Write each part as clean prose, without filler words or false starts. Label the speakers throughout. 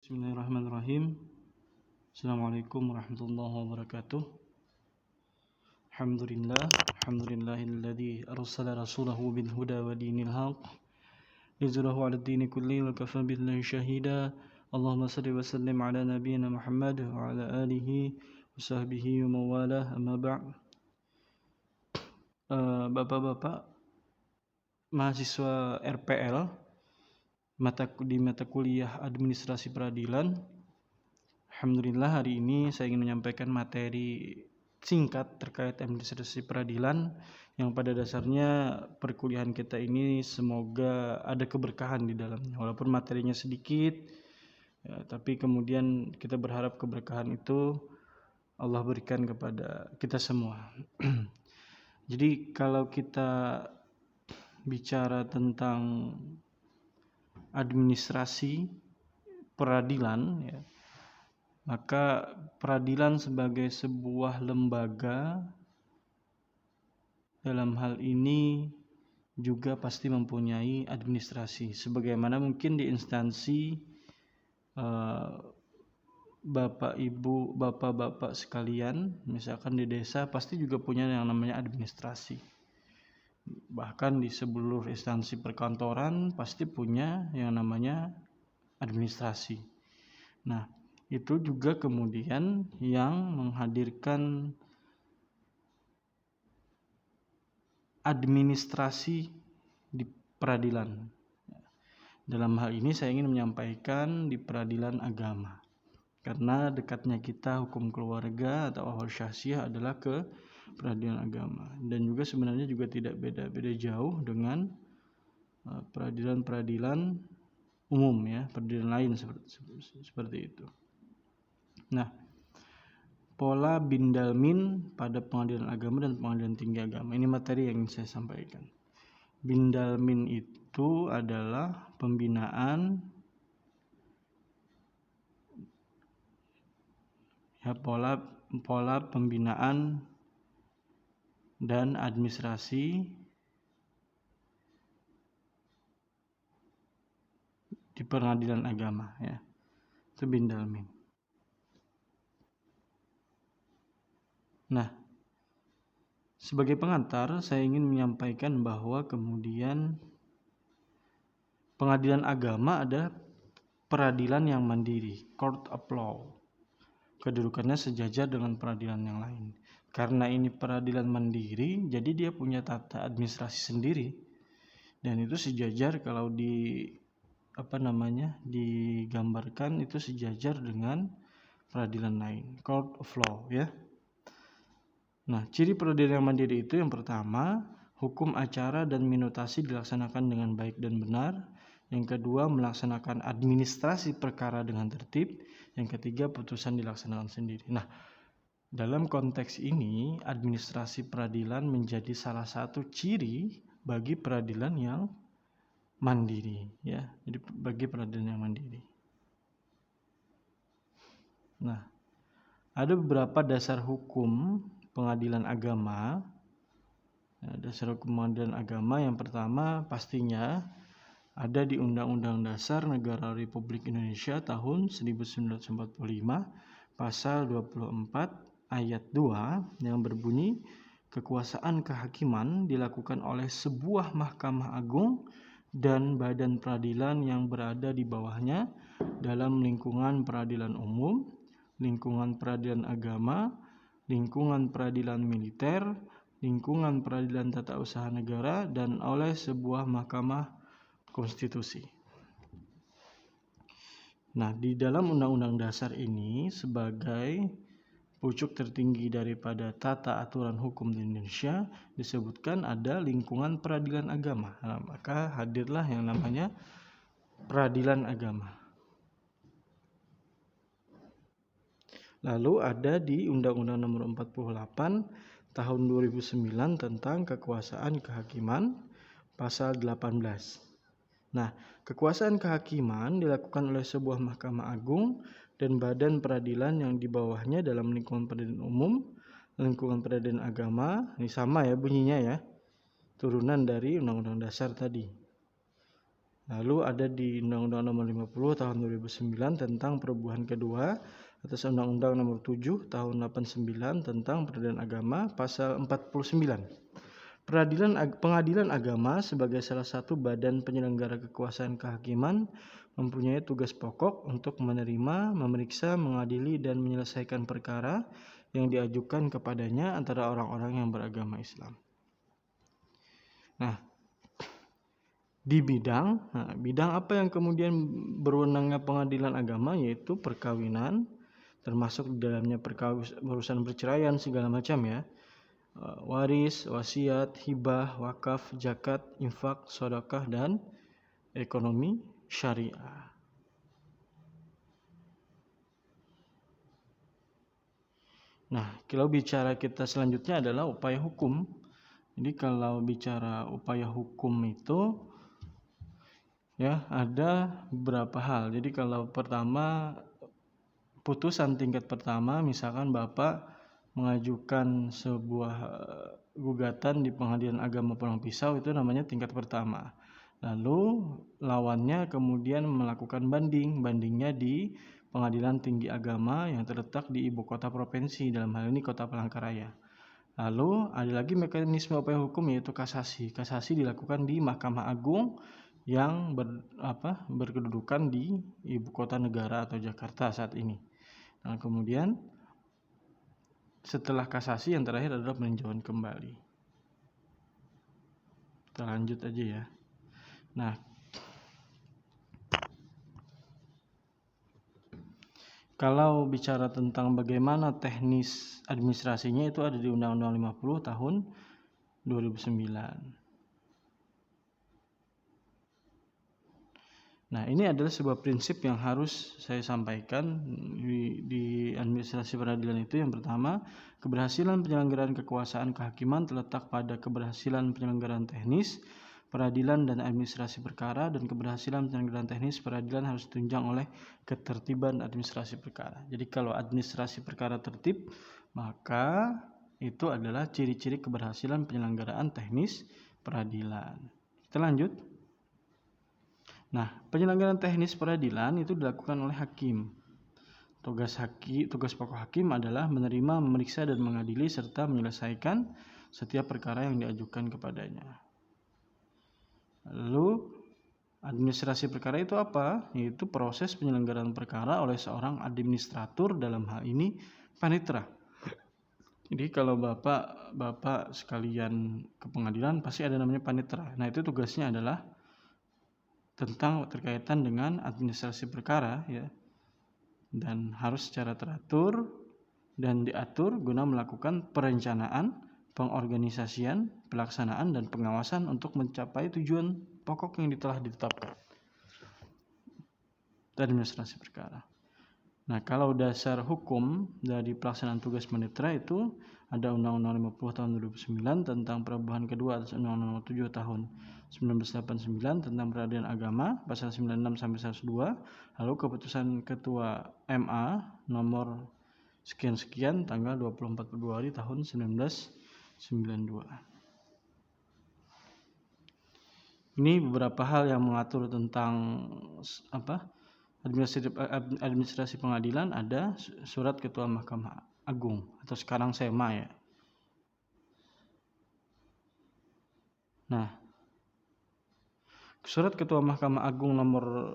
Speaker 1: Bismillahirrahmanirrahim. Assalamualaikum warahmatullahi wabarakatuh. Alhamdulillahilladzi arsala rasulahu bil huda wa dinil haqq liyuzhirahu 'alad dini kullihi wa kafa billahi shahida. Allahumma shalli wa sallim ala nabiyyina Muhammad wa ala alihi wa sahbihi wa mawalah. Amma ba'd. Bapak-bapak mahasiswa RPL di mata kuliah Administrasi Peradilan. Alhamdulillah hari ini saya ingin menyampaikan materi singkat terkait Administrasi Peradilan yang pada dasarnya perkuliahan kita ini semoga ada keberkahan di dalamnya. Walaupun materinya sedikit, ya, tapi kemudian kita berharap keberkahan itu Allah berikan kepada kita semua. Jadi kalau kita bicara tentang administrasi peradilan, ya, maka peradilan sebagai sebuah lembaga dalam hal ini juga pasti mempunyai administrasi. Sebagaimana mungkin di instansi bapak-bapak sekalian, misalkan di desa pasti juga punya yang namanya administrasi. Bahkan di seluruh instansi perkantoran pasti punya yang namanya administrasi. Nah, itu juga kemudian yang menghadirkan administrasi di peradilan. Dalam hal ini saya ingin menyampaikan di peradilan agama. Karena dekatnya kita hukum keluarga atau ahwal syahsiah adalah ke peradilan agama, dan juga sebenarnya juga tidak beda jauh dengan peradilan umum, ya, peradilan lain seperti itu. Nah, pola bindalmin pada pengadilan agama dan pengadilan tinggi agama, ini materi yang ingin saya sampaikan. Bindalmin itu adalah pembinaan, ya, pola pembinaan dan administrasi di pengadilan agama, ya, itu bindalmin. Nah, sebagai pengantar saya ingin menyampaikan bahwa kemudian pengadilan agama ada peradilan yang mandiri, court of law. Kedudukannya sejajar dengan peradilan yang lain. Karena ini peradilan mandiri, jadi dia punya tata administrasi sendiri, dan itu sejajar kalau digambarkan itu sejajar dengan peradilan lain, court of law, ya. Nah, ciri peradilan yang mandiri itu yang pertama, hukum acara dan minutasi dilaksanakan dengan baik dan benar. Yang kedua, melaksanakan administrasi perkara dengan tertib. Yang ketiga, putusan dilaksanakan sendiri. Nah, dalam konteks ini, administrasi peradilan menjadi salah satu ciri bagi peradilan yang mandiri, ya. Jadi bagi peradilan yang mandiri. Nah, ada beberapa dasar hukum pengadilan agama. Nah, dasar hukum pengadilan agama yang pertama pastinya ada di Undang-Undang Dasar Negara Republik Indonesia tahun 1945, pasal 24 ayat 2 yang berbunyi, kekuasaan kehakiman dilakukan oleh sebuah mahkamah agung dan badan peradilan yang berada di bawahnya dalam lingkungan peradilan umum, lingkungan peradilan agama, lingkungan peradilan militer, lingkungan peradilan tata usaha negara, dan oleh sebuah mahkamah konstitusi. Nah, di dalam Undang-Undang Dasar ini sebagai pucuk tertinggi daripada tata aturan hukum di Indonesia disebutkan ada lingkungan peradilan agama. Nah, maka hadirlah yang namanya peradilan agama. Lalu ada di Undang-Undang Nomor 48 tahun 2009 tentang kekuasaan kehakiman, pasal 18. Nah, kekuasaan kehakiman dilakukan oleh sebuah mahkamah agung dan badan peradilan yang di bawahnya dalam lingkungan peradilan umum, lingkungan peradilan agama. Ini sama ya bunyinya, ya, turunan dari Undang-Undang Dasar tadi. Lalu ada di Undang-Undang Nomor 50 Tahun 2009 tentang perubahan kedua atas Undang-Undang Nomor 7 Tahun 89 tentang peradilan agama pasal 49. Pengadilan agama sebagai salah satu badan penyelenggara kekuasaan kehakiman mempunyai tugas pokok untuk menerima, memeriksa, mengadili, dan menyelesaikan perkara yang diajukan kepadanya antara orang-orang yang beragama Islam. Nah, di bidang apa yang kemudian berwenangnya pengadilan agama, yaitu perkawinan, termasuk di dalamnya urusan perceraian segala macam ya, waris, wasiat, hibah, wakaf, zakat, infak, sedekah, dan ekonomi syariah. Nah, kalau bicara kita selanjutnya adalah upaya hukum. Jadi kalau bicara upaya hukum itu ya ada beberapa hal. Jadi kalau pertama, putusan tingkat pertama, misalkan Bapak mengajukan sebuah gugatan di Pengadilan Agama Pulang Pisau, itu namanya tingkat pertama. Lalu lawannya kemudian melakukan bandingnya di Pengadilan Tinggi Agama yang terletak di ibu kota provinsi, dalam hal ini Kota Palangkaraya. Lalu ada lagi mekanisme upaya hukum, yaitu kasasi. Kasasi dilakukan di Mahkamah Agung yang berkedudukan di ibu kota negara atau Jakarta saat ini. Nah, kemudian setelah kasasi yang terakhir adalah peninjauan kembali. Kita lanjut aja ya. Nah, kalau bicara tentang bagaimana teknis administrasinya, itu ada di Undang-Undang 50 Tahun 2009. Nah, ini adalah sebuah prinsip yang harus saya sampaikan di administrasi peradilan itu. Yang pertama, keberhasilan penyelenggaraan kekuasaan kehakiman terletak pada keberhasilan penyelenggaraan teknis peradilan dan administrasi perkara, dan keberhasilan penyelenggaraan teknis peradilan harus ditunjang oleh ketertiban administrasi perkara. Jadi kalau administrasi perkara tertib, maka itu adalah ciri-ciri keberhasilan penyelenggaraan teknis peradilan. Kita lanjut. Nah, penyelenggaraan teknis peradilan itu dilakukan oleh hakim. Tugas pokok hakim adalah menerima, memeriksa, dan mengadili serta menyelesaikan setiap perkara yang diajukan kepadanya. Lalu administrasi perkara itu apa? Yaitu proses penyelenggaraan perkara oleh seorang administratur, dalam hal ini panitera. Jadi kalau bapak sekalian ke pengadilan pasti ada namanya panitera. Nah, itu tugasnya adalah tentang terkaitan dengan administrasi perkara ya, dan harus secara teratur dan diatur guna melakukan perencanaan, pengorganisasian, pelaksanaan, dan pengawasan untuk mencapai tujuan pokok yang telah ditetapkan administrasi perkara. Nah, kalau dasar hukum dari pelaksanaan tugas panitera itu ada Undang-Undang 50 Tahun 2009 tentang perubahan kedua atas Undang-Undang Nomor 7 Tahun 1989 tentang peradilan agama pasal 96 sampai 102, lalu keputusan Ketua MA nomor sekian-sekian tanggal 24 Februari tahun 1992. Ini beberapa hal yang mengatur tentang administrasi pengadilan. Ada surat Ketua Mahkamah Agung atau sekarang SEMA ya. Nah, surat Ketua Mahkamah Agung nomor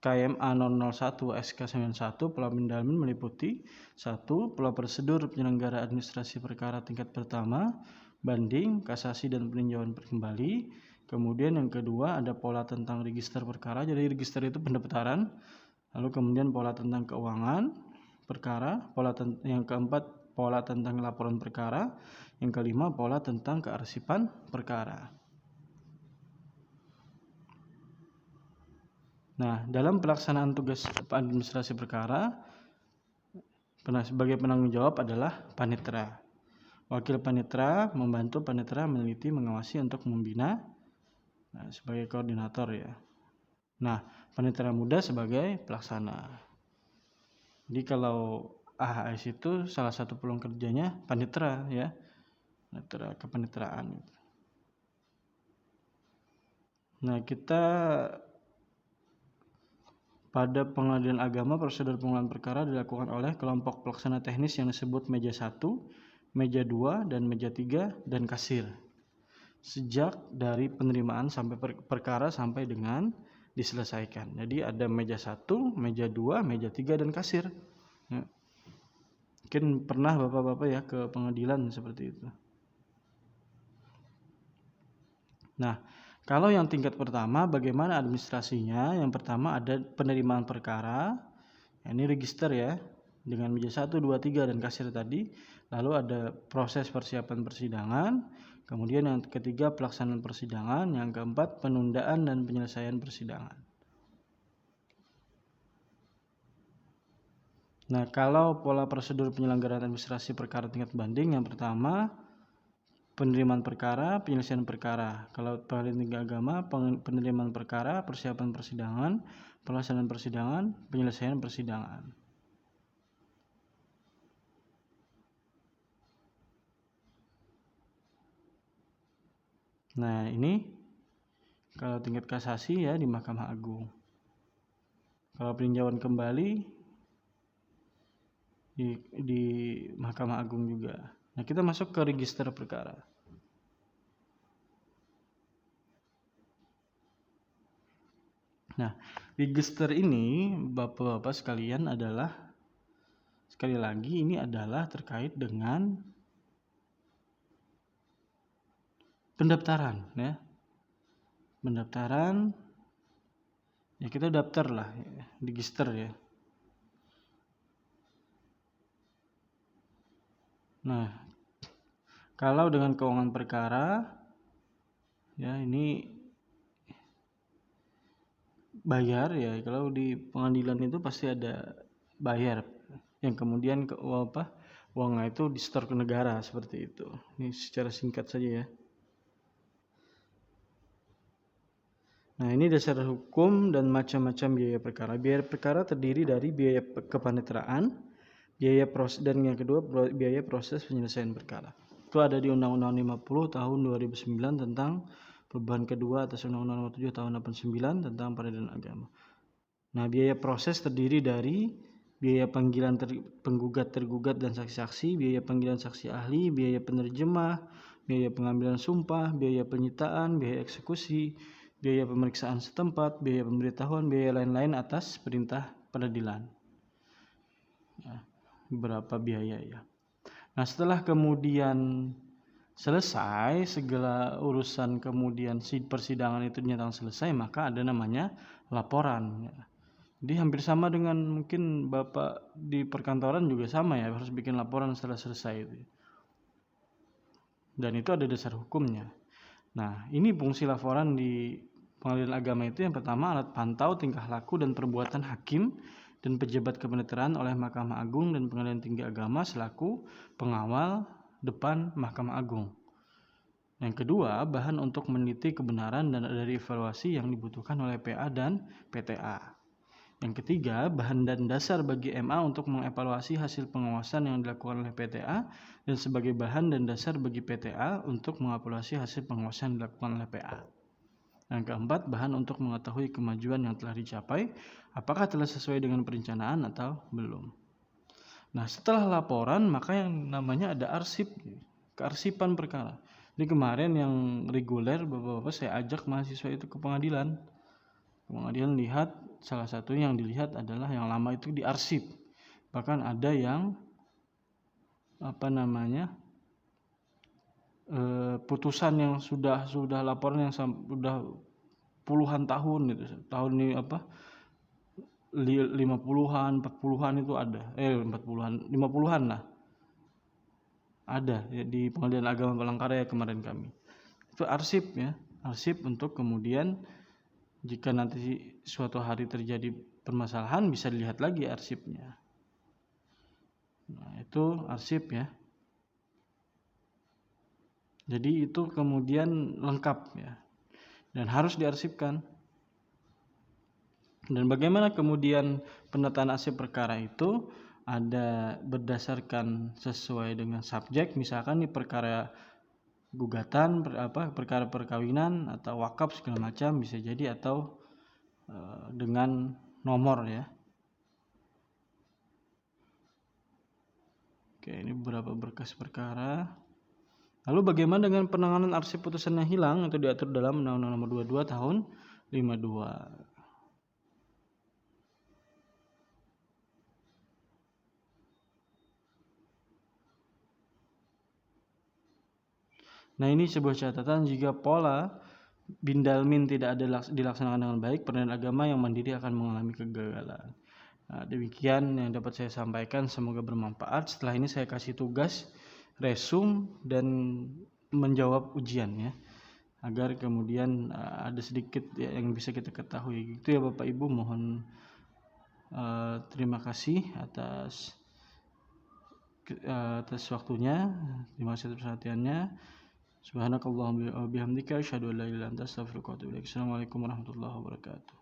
Speaker 1: KMA 001 SK 91 pola pendalaman meliputi 1. Pola prosedur penyelenggara administrasi perkara tingkat pertama, banding, kasasi, dan peninjauan kembali. Kemudian yang kedua ada pola tentang register perkara. Jadi register itu pendaftaran. Lalu kemudian pola tentang keuangan perkara. Yang keempat pola tentang laporan perkara. Yang kelima pola tentang kearsipan perkara. Nah, dalam pelaksanaan tugas administrasi perkara, sebagai penanggung jawab adalah panitera. Wakil panitera membantu panitera meneliti, mengawasi, untuk membina sebagai koordinator ya. Nah, panitera muda sebagai pelaksana. Jadi kalau AHS itu salah satu peluang kerjanya panitera ya, panitera kepanitraan. Nah, kita pada pengadilan agama, prosedur pengumpulan perkara dilakukan oleh kelompok pelaksana teknis yang disebut meja 1, meja 2, dan meja 3, dan kasir. Sejak dari penerimaan sampai perkara sampai dengan diselesaikan. Jadi ada meja 1, meja 2, meja 3, dan kasir. Ya. Mungkin pernah bapak-bapak ya ke pengadilan seperti itu. Nah, kalau yang tingkat pertama, bagaimana administrasinya? Yang pertama ada penerimaan perkara, ini register ya, dengan meja 1, 2, 3, dan kasir tadi. Lalu ada proses persiapan persidangan, kemudian yang ketiga pelaksanaan persidangan, yang keempat penundaan dan penyelesaian persidangan. Nah, kalau pola prosedur penyelenggaraan administrasi perkara tingkat banding, yang pertama penerimaan perkara, penyelesaian perkara. Kalau pengadilan tinggi agama, penerimaan perkara, persiapan persidangan, pelaksanaan persidangan, penyelesaian persidangan. Nah, ini kalau tingkat kasasi ya di Mahkamah Agung. Kalau peninjauan kembali di Mahkamah Agung juga. Nah, kita masuk ke register perkara. Nah, register ini Bapak-bapak sekalian adalah, sekali lagi ini adalah terkait dengan pendaftaran ya. Pendaftaran ya, kita daftar lah ya, register ya. Nah, kalau dengan keuangan perkara ya, ini bayar ya. Kalau di pengadilan itu pasti ada bayar yang kemudian uangnya itu disetor ke negara seperti itu. Ini secara singkat saja ya. Nah, ini dasar hukum dan macam-macam biaya perkara. Biaya perkara terdiri dari biaya kepaniteraan, biaya proses, dan yang kedua biaya proses penyelesaian perkara. Itu ada di Undang-Undang 50 tahun 2009 tentang perubahan kedua atas Undang-Undang 7 tahun 89 tentang peradilan agama. Nah, biaya proses terdiri dari biaya panggilan penggugat, tergugat, dan saksi-saksi, biaya panggilan saksi ahli, biaya penerjemah, biaya pengambilan sumpah, biaya penyitaan, biaya eksekusi, biaya pemeriksaan setempat, biaya pemberitahuan, biaya lain-lain atas perintah peradilan. Ya, berapa biaya ya. Nah, setelah kemudian selesai segala urusan, kemudian persidangan itu dinyatakan selesai, maka ada namanya laporan. Ya. Jadi hampir sama dengan mungkin Bapak di perkantoran juga sama ya, harus bikin laporan setelah selesai itu. Dan itu ada dasar hukumnya. Nah, ini fungsi laporan di pengadilan agama itu yang pertama alat pantau tingkah laku dan perbuatan hakim dan pejabat kepaniteraan oleh Mahkamah Agung dan Pengadilan Tinggi Agama selaku pengawal depan Mahkamah Agung. Yang kedua, bahan untuk meneliti kebenaran dan dari evaluasi yang dibutuhkan oleh PA dan PTA. Yang ketiga, bahan dan dasar bagi MA untuk mengevaluasi hasil pengawasan yang dilakukan oleh PTA dan sebagai bahan dan dasar bagi PTA untuk mengevaluasi hasil pengawasan yang dilakukan oleh PA. Yang keempat, bahan untuk mengetahui kemajuan yang telah dicapai, apakah telah sesuai dengan perencanaan atau belum. Nah, setelah laporan, maka yang namanya ada arsip, kearsipan perkara. Ini kemarin yang reguler, Bapak-bapak saya ajak mahasiswa itu ke pengadilan. Pengadilan lihat, salah satu yang dilihat adalah yang lama itu diarsip. Bahkan ada yang putusan yang sudah laporan yang sudah puluhan tahun gitu. Tahun ini 50-an, 40-an itu ada. 40-an, 50-an lah. Ada ya, di Pengadilan Agama Palangkaraya kemarin kami. Itu arsip ya, arsip untuk kemudian jika nanti suatu hari terjadi permasalahan bisa dilihat lagi arsipnya. Nah, itu arsip ya. Jadi itu kemudian lengkap ya. Dan harus diarsipkan. Dan bagaimana kemudian pendataan arsip perkara itu ada berdasarkan sesuai dengan subjek. Misalkan di perkara gugatan perkara perkawinan atau wakaf segala macam bisa jadi, atau dengan nomor ya. Oke, ini beberapa berkas perkara. Lalu bagaimana dengan penanganan arsip putusan yang hilang? Itu diatur dalam Undang-Undang Nomor 22 Tahun 52. Nah, ini sebuah catatan, jika pola Bindalmin tidak ada dilaksanakan dengan baik, peradilan agama yang mandiri akan mengalami kegagalan. Nah, demikian yang dapat saya sampaikan, semoga bermanfaat. Setelah ini saya kasih tugas resum dan menjawab ujian ya, agar kemudian ada sedikit ya, yang bisa kita ketahui. Gitu ya Bapak Ibu, mohon terima kasih atas waktunya. Terima kasih atas perhatiannya. Subhanakallahumma wa bihamdika asyhadu an la ilaha illa anta astaghfiruka wa atubu ilaik. Assalamualaikum warahmatullahi wabarakatuh.